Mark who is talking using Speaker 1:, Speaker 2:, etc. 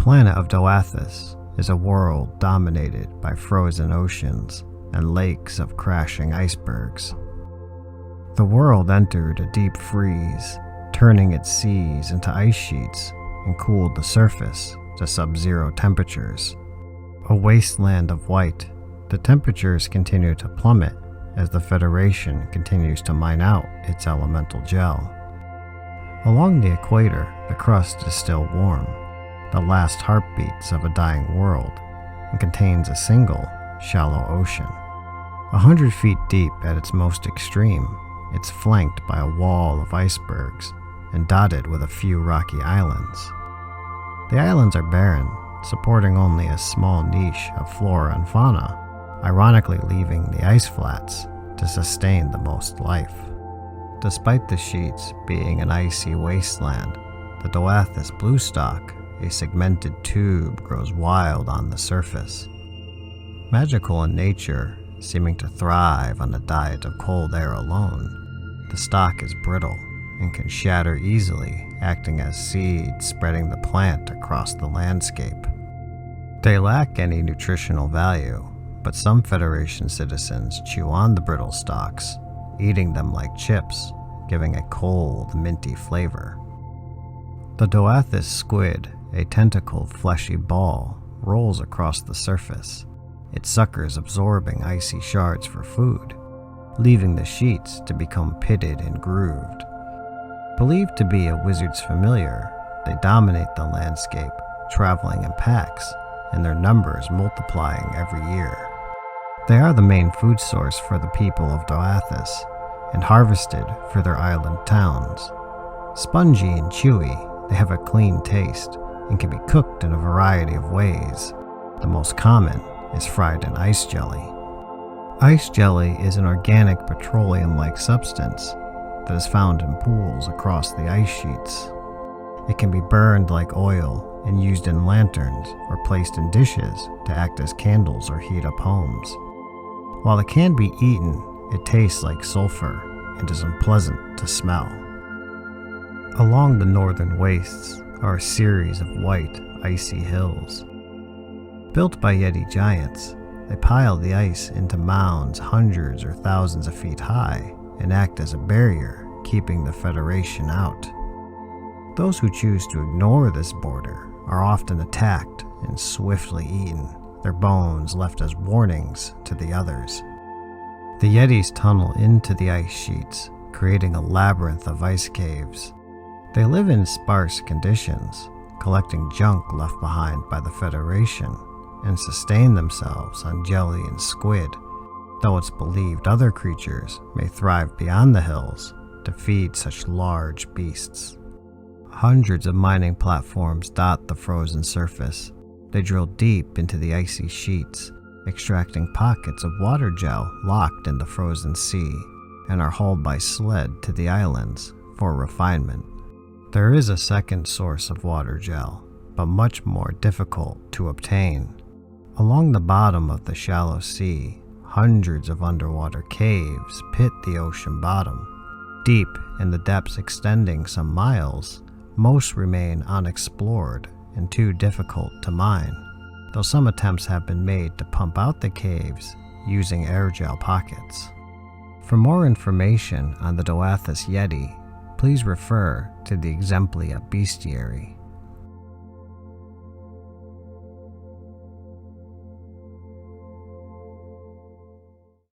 Speaker 1: planet of Dothasis is a world dominated by frozen oceans and lakes of crashing icebergs. The world entered a deep freeze, turning its seas into ice sheets and cooled the surface to sub-zero temperatures. A wasteland of white, the temperatures continue to plummet as the Federation continues to mine out its elemental gel. Along the equator, the crust is still warm, the last heartbeats of a dying world, and contains a single, shallow ocean. 100 feet deep at its most extreme, it's flanked by a wall of icebergs and dotted with a few rocky islands. The islands are barren, supporting only a small niche of flora and fauna, ironically leaving the ice flats to sustain the most life. Despite the sheets being an icy wasteland, the Dothasis bluestalk, a segmented tube, grows wild on the surface. Magical in nature, seeming to thrive on a diet of cold air alone, the stalk is brittle and can shatter easily, acting as seeds spreading the plant across the landscape. They lack any nutritional value, but some Federation citizens chew on the brittle stalks, eating them like chips, giving a cold, minty flavor. The Dothasis squid, a tentacled, fleshy ball, rolls across the surface, its suckers absorbing icy shards for food, leaving the sheets to become pitted and grooved. Believed to be a wizard's familiar, they dominate the landscape, traveling in packs, and their numbers multiplying every year. They are the main food source for the people of Dothasis, and harvested for their island towns. Spongy and chewy, they have a clean taste and can be cooked in a variety of ways. The most common is fried in ice jelly. Ice jelly is an organic petroleum-like substance that is found in pools across the ice sheets. It can be burned like oil and used in lanterns or placed in dishes to act as candles or heat up homes. While it can be eaten, it tastes like sulfur and is unpleasant to smell. Along the northern wastes are a series of white, icy hills. Built by Yeti giants, they pile the ice into mounds hundreds or thousands of feet high and act as a barrier, keeping the Federation out. Those who choose to ignore this border are often attacked and swiftly eaten, their bones left as warnings to the others. The Yetis tunnel into the ice sheets, creating a labyrinth of ice caves. They live in sparse conditions, collecting junk left behind by the Federation, and sustain themselves on jelly and squid, though it's believed other creatures may thrive beyond the hills to feed such large beasts. Hundreds of mining platforms dot the frozen surface. They drill deep into the icy sheets, extracting pockets of water gel locked in the frozen sea, and are hauled by sled to the islands for refinement. There is a second source of water gel, but much more difficult to obtain. Along the bottom of the shallow sea, hundreds of underwater caves pit the ocean bottom. Deep in the depths extending some miles, most remain unexplored and too difficult to mine, though some attempts have been made to pump out the caves using air gel pockets. For more information on the Dothasis Yeti, please refer to the Exemplia bestiary.